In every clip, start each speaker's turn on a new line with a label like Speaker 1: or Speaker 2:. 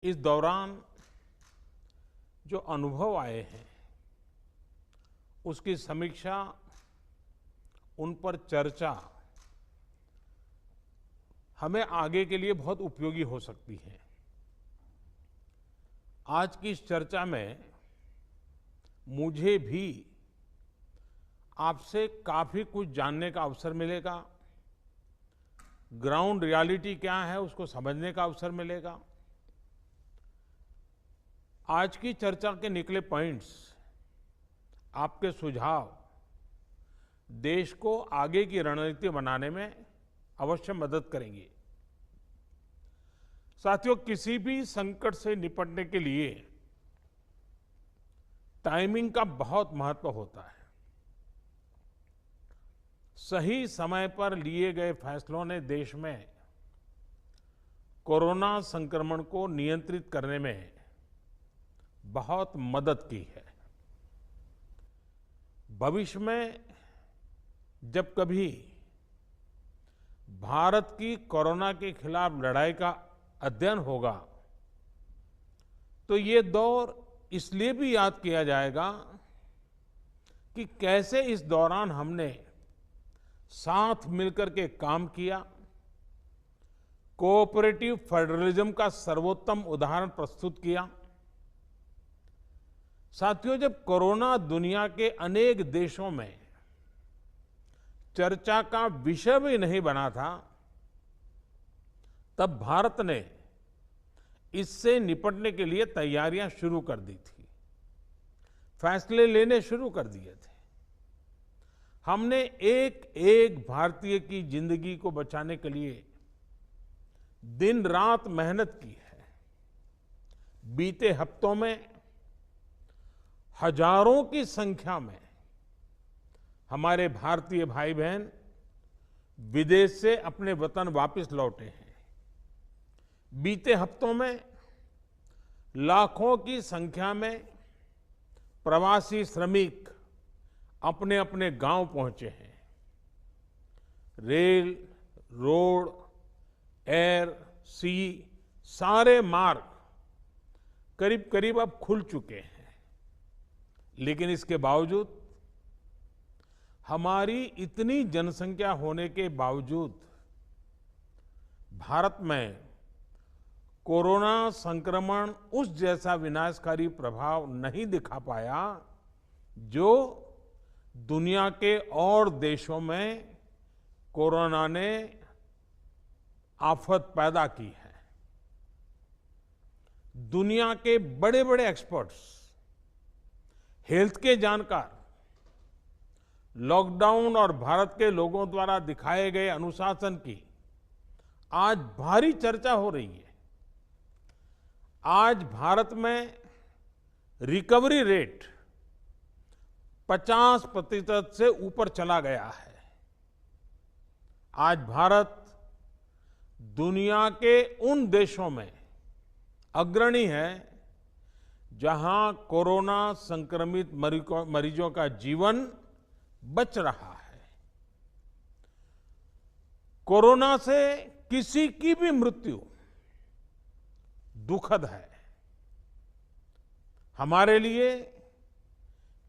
Speaker 1: इस दौरान जो अनुभव आए हैं उसकी समीक्षा, उन पर चर्चा हमें आगे के लिए बहुत उपयोगी हो सकती है। आज की इस चर्चा में मुझे भी आपसे काफी कुछ जानने का अवसर मिलेगा। ग्राउंड रियलिटी क्या है उसको समझने का अवसर मिलेगा। आज की चर्चा के निकले पॉइंट्स, आपके सुझाव देश को आगे की रणनीति बनाने में अवश्य मदद करेंगे। साथियों, किसी भी संकट से निपटने के लिए टाइमिंग का बहुत महत्व होता है। सही समय पर लिए गए फैसलों ने देश में कोरोना संक्रमण को नियंत्रित करने में बहुत मदद की है। भविष्य में जब कभी भारत की कोरोना के खिलाफ लड़ाई का अध्ययन होगा तो ये दौर इसलिए भी याद किया जाएगा कि कैसे इस दौरान हमने साथ मिलकर के काम किया। कोऑपरेटिव फेडरलिज्म का सर्वोत्तम उदाहरण प्रस्तुत किया। साथियों, जब कोरोना दुनिया के अनेक देशों में चर्चा का विषय भी नहीं बना था, तब भारत ने इससे निपटने के लिए तैयारियां शुरू कर दी थी, फैसले लेने शुरू कर दिए थे। हमने एक एक भारतीय की जिंदगी को बचाने के लिए दिन रात मेहनत की है। बीते हफ्तों में हजारों की संख्या में हमारे भारतीय भाई बहन विदेश से अपने वतन वापस लौटे हैं। बीते हफ्तों में लाखों की संख्या में प्रवासी श्रमिक अपने अपने गांव पहुंचे हैं। रेल, रोड, एयर, सी सारे मार्ग करीब करीब अब खुल चुके हैं। लेकिन इसके बावजूद, हमारी इतनी जनसंख्या होने के बावजूद भारत में कोरोना संक्रमण उस जैसा विनाशकारी प्रभाव नहीं दिखा पाया जो दुनिया के और देशों में कोरोना ने आफत पैदा की है। दुनिया के बड़े बड़े एक्सपर्ट्स, हेल्थ के जानकार, लॉकडाउन और भारत के लोगों द्वारा दिखाए गए अनुशासन की आज भारी चर्चा हो रही है। आज भारत में रिकवरी रेट 50% से ऊपर चला गया है। आज भारत दुनिया के उन देशों में अग्रणी है जहां कोरोना संक्रमित मरीजों का जीवन बच रहा है। कोरोना से किसी की भी मृत्यु दुखद है। हमारे लिए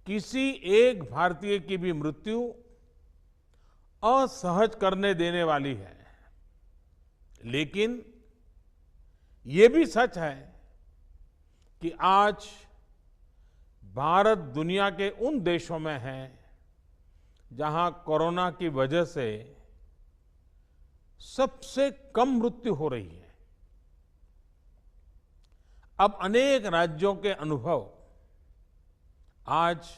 Speaker 1: किसी एक भारतीय की भी मृत्यु असहज करने देने वाली है। लेकिन ये भी सच है कि आज भारत दुनिया के उन देशों में है जहां कोरोना की वजह से सबसे कम मृत्यु हो रही है। अब अनेक राज्यों के अनुभव आज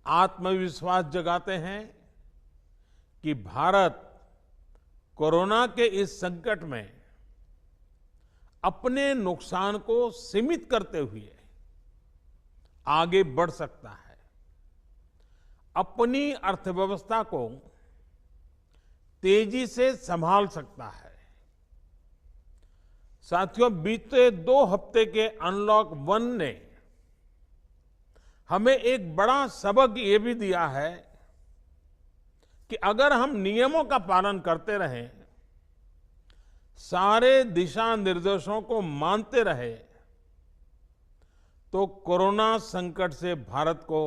Speaker 1: आत्मविश्वास जगाते हैं कि भारत कोरोना के इस संकट में अपने नुकसान को सीमित करते हुए आगे बढ़ सकता है, अपनी अर्थव्यवस्था को तेजी से संभाल सकता है। साथियों, बीते 2 हफ्ते के अनलॉक 1 ने हमें एक बड़ा सबक ये भी दिया है कि अगर हम नियमों का पालन करते रहें सारे दिशा निर्देशों को मानते रहे तो कोरोना संकट से भारत को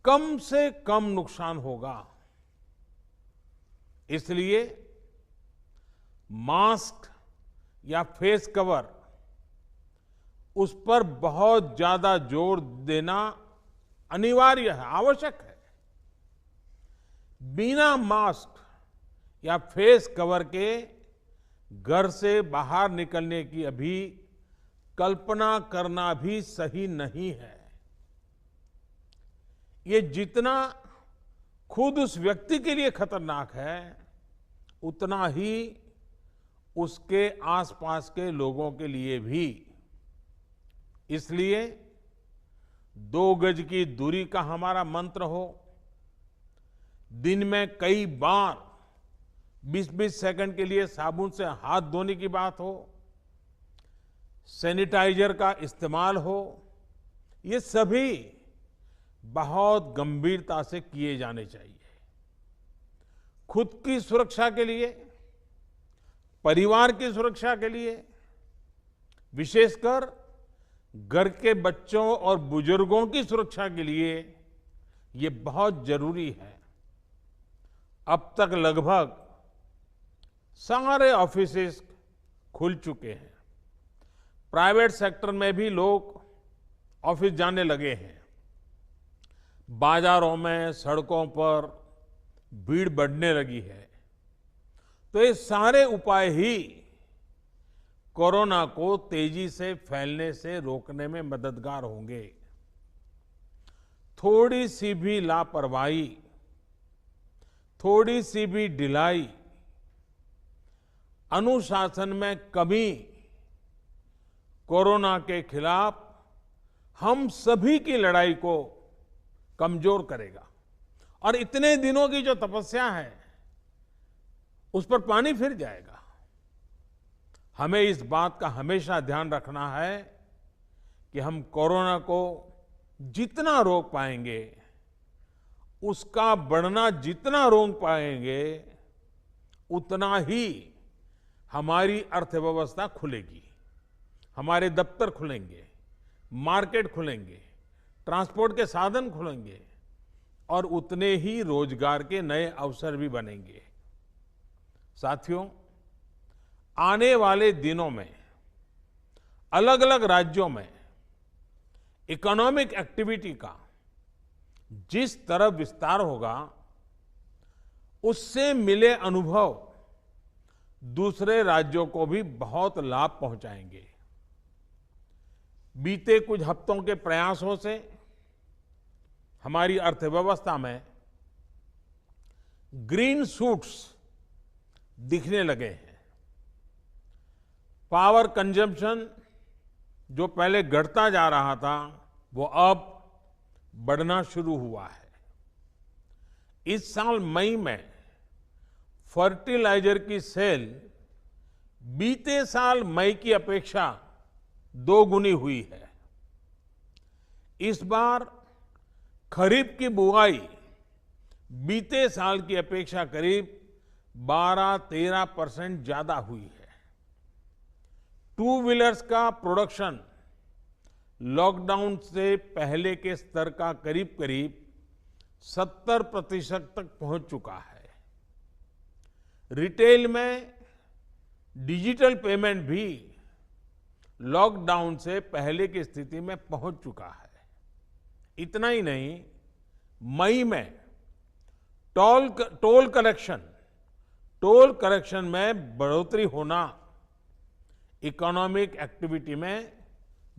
Speaker 1: कम से कम नुकसान होगा। इसलिए मास्क या फेस कवर, उस पर बहुत ज्यादा जोर देना अनिवार्य है, आवश्यक है। बिना मास्क या फेस कवर के घर से बाहर निकलने की अभी कल्पना करना भी सही नहीं है। ये जितना खुद उस व्यक्ति के लिए खतरनाक है, उतना ही उसके आसपास के लोगों के लिए भी। इसलिए 2 गज की दूरी का हमारा मंत्र हो, दिन में कई बार 20-20 सेकंड के लिए साबुन से हाथ धोने की बात हो, सैनिटाइजर का इस्तेमाल हो, ये सभी बहुत गंभीरता से किए जाने चाहिए। खुद की सुरक्षा के लिए, परिवार की सुरक्षा के लिए, विशेषकर घर के बच्चों और बुजुर्गों की सुरक्षा के लिए ये बहुत जरूरी है। अब तक लगभग सारे ऑफिसेस खुल चुके हैं। प्राइवेट सेक्टर में भी लोग ऑफिस जाने लगे हैं। बाजारों में, सड़कों पर भीड़ बढ़ने लगी है। तो ये सारे उपाय ही कोरोना को तेजी से फैलने से रोकने में मददगार होंगे। थोड़ी सी भी लापरवाही, थोड़ी सी भी ढिलाई, अनुशासन में कमी कोरोना के खिलाफ हम सभी की लड़ाई को कमजोर करेगा। और इतने दिनों की जो तपस्या है, उस पर पानी फिर जाएगा। हमें इस बात का हमेशा ध्यान रखना है कि हम कोरोना को जितना रोक पाएंगे, उसका बढ़ना जितना रोक पाएंगे, उतना ही हमारी अर्थव्यवस्था खुलेगी, हमारे दफ्तर खुलेंगे, मार्केट खुलेंगे, ट्रांसपोर्ट के साधन खुलेंगे और उतने ही रोजगार के नए अवसर भी बनेंगे। साथियों, आने वाले दिनों में अलग अलग राज्यों में इकोनॉमिक एक्टिविटी का जिस तरह विस्तार होगा, उससे मिले अनुभव दूसरे राज्यों को भी बहुत लाभ पहुंचाएंगे। बीते कुछ हफ्तों के प्रयासों से हमारी अर्थव्यवस्था में ग्रीन शूट्स दिखने लगे हैं। पावर कंजम्पशन जो पहले घटता जा रहा था, वो अब बढ़ना शुरू हुआ है। इस साल मई में फर्टिलाइजर की सेल बीते साल मई की अपेक्षा 2 गुनी हुई है। इस बार खरीफ की बुआई बीते साल की अपेक्षा करीब 12-13% ज्यादा हुई है। 2 व्हीलर्स का प्रोडक्शन लॉकडाउन से पहले के स्तर का करीब करीब 70% तक पहुंच चुका है। रिटेल में डिजिटल पेमेंट भी लॉकडाउन से पहले की स्थिति में पहुंच चुका है। इतना ही नहीं, मई में टोल कलेक्शन में बढ़ोतरी होना इकोनॉमिक एक्टिविटी में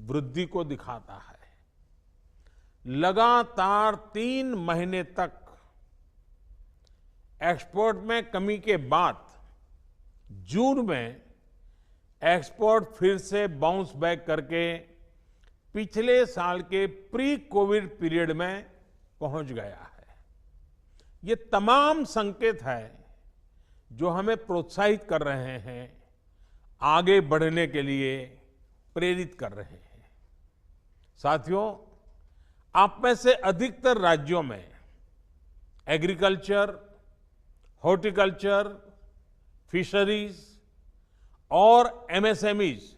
Speaker 1: वृद्धि को दिखाता है। लगातार 3 महीने तक एक्सपोर्ट में कमी के बाद जून में एक्सपोर्ट फिर से बाउंस बैक करके पिछले साल के प्री कोविड पीरियड में पहुंच गया है। ये तमाम संकेत है जो हमें प्रोत्साहित कर रहे हैं, आगे बढ़ने के लिए प्रेरित कर रहे हैं। साथियों, आप में से अधिकतर राज्यों में एग्रीकल्चर, हॉर्टिकल्चर, फिशरीज, और एमएसएमईज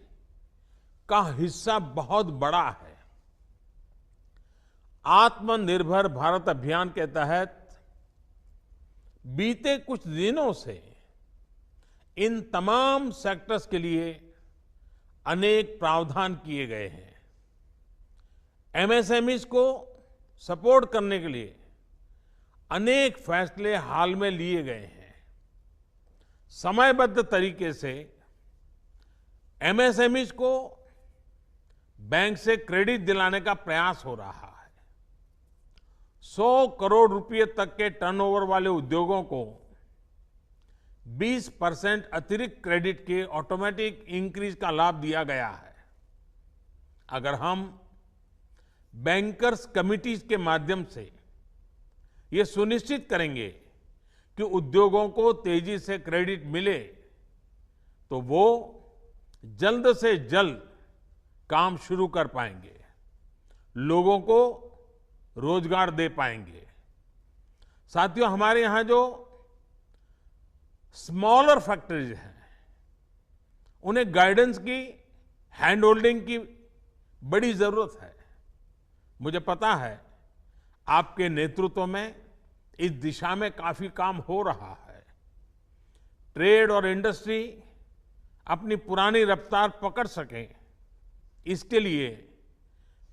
Speaker 1: का हिस्सा बहुत बड़ा है। आत्मनिर्भर भारत अभियान के तहत बीते कुछ दिनों से इन तमाम सेक्टर्स के लिए अनेक प्रावधान किए गए हैं। एमएसएमईज को सपोर्ट करने के लिए अनेक फैसले हाल में लिए गए हैं। समयबद्ध तरीके से एमएसएमईज को बैंक से क्रेडिट दिलाने का प्रयास हो रहा है। 100 करोड़ रुपए तक के टर्नओवर वाले उद्योगों को 20% अतिरिक्त क्रेडिट के ऑटोमेटिक इंक्रीज का लाभ दिया गया है। अगर हम बैंकर्स कमिटीज के माध्यम से ये सुनिश्चित करेंगे कि उद्योगों को तेजी से क्रेडिट मिले, तो वो जल्द से जल्द काम शुरू कर पाएंगे, लोगों को रोजगार दे पाएंगे। साथियों, हमारे यहां जो स्मॉलर फैक्ट्रीज हैं, उन्हें गाइडेंस की, हैंड होल्डिंग की बड़ी जरूरत है। मुझे पता है आपके नेतृत्व में इस दिशा में काफी काम हो रहा है। ट्रेड और इंडस्ट्री अपनी पुरानी रफ्तार पकड़ सके, इसके लिए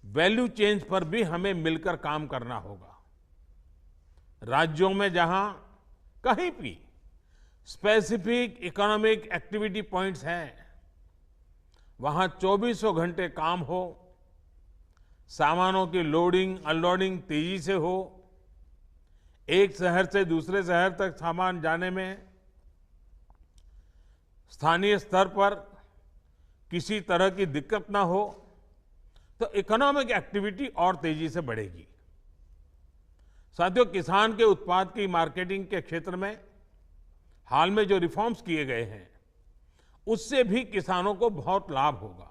Speaker 1: वैल्यू चेन्स पर भी हमें मिलकर काम करना होगा। राज्यों में जहां कहीं भी स्पेसिफिक इकोनॉमिक एक्टिविटी पॉइंट्स हैं, वहां 24 घंटे काम हो, सामानों की लोडिंग अनलोडिंग तेजी से हो, एक शहर से दूसरे शहर तक सामान जाने में स्थानीय स्तर पर किसी तरह की दिक्कत ना हो, तो इकोनॉमिक एक्टिविटी और तेजी से बढ़ेगी। साथियों, किसान के उत्पाद की मार्केटिंग के क्षेत्र में हाल में जो रिफॉर्म्स किए गए हैं, उससे भी किसानों को बहुत लाभ होगा।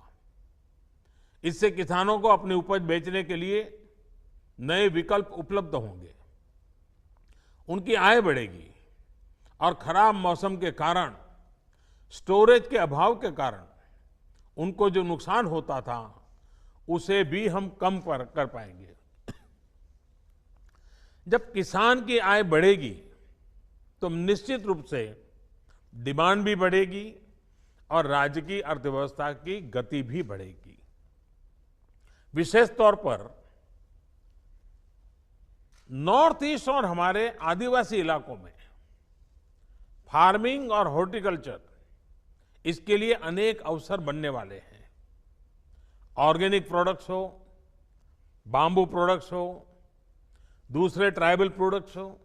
Speaker 1: इससे किसानों को अपनी उपज बेचने के लिए नए विकल्प उपलब्ध होंगे, उनकी आय बढ़ेगी और खराब मौसम के कारण, स्टोरेज के अभाव के कारण उनको जो नुकसान होता था, उसे भी हम कम कर पाएंगे। जब किसान की आय बढ़ेगी तो निश्चित रूप से डिमांड भी बढ़ेगी और राज्य की अर्थव्यवस्था की गति भी बढ़ेगी। विशेष तौर पर नॉर्थ ईस्ट और हमारे आदिवासी इलाकों में फार्मिंग और हॉर्टिकल्चर, इसके लिए अनेक अवसर बनने वाले हैं। ऑर्गेनिक प्रोडक्ट्स हो, बाम्बू प्रोडक्ट्स हो, दूसरे ट्राइबल प्रोडक्ट्स हो,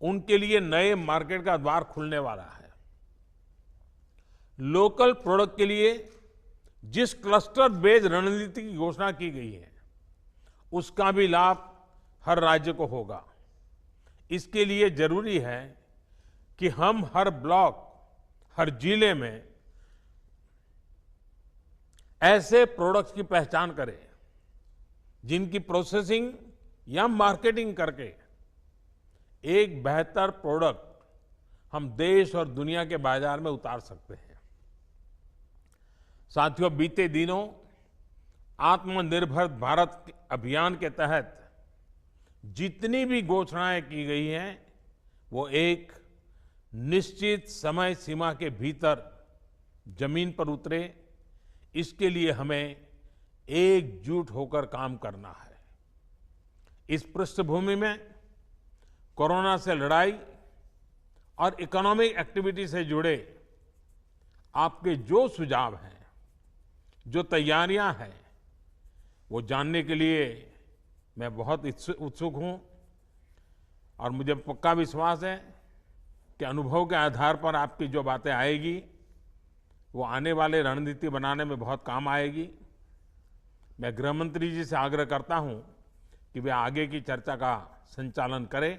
Speaker 1: उनके लिए नए मार्केट का द्वार खुलने वाला है। लोकल प्रोडक्ट के लिए जिस क्लस्टर बेस्ड रणनीति की घोषणा की गई है, उसका भी लाभ हर राज्य को होगा। इसके लिए जरूरी है कि हम हर ब्लॉक, हर जिले में ऐसे प्रोडक्ट्स की पहचान करें जिनकी प्रोसेसिंग या मार्केटिंग करके एक बेहतर प्रोडक्ट हम देश और दुनिया के बाजार में उतार सकते हैं। साथियों, बीते दिनों आत्मनिर्भर भारत अभियान के तहत जितनी भी घोषणाएं की गई हैं, वो एक निश्चित समय सीमा के भीतर जमीन पर उतरे, इसके लिए हमें एकजुट होकर काम करना है। इस पृष्ठभूमि में कोरोना से लड़ाई और इकोनॉमिक एक्टिविटी से जुड़े आपके जो सुझाव हैं, जो तैयारियां हैं, वो जानने के लिए मैं बहुत उत्सुक हूं और मुझे पक्का विश्वास है कि अनुभव के आधार पर आपकी जो बातें आएगी, वो आने वाले रणनीति बनाने में बहुत काम आएगी। मैं गृह मंत्री जी से आग्रह करता हूं कि वे आगे की चर्चा का संचालन करें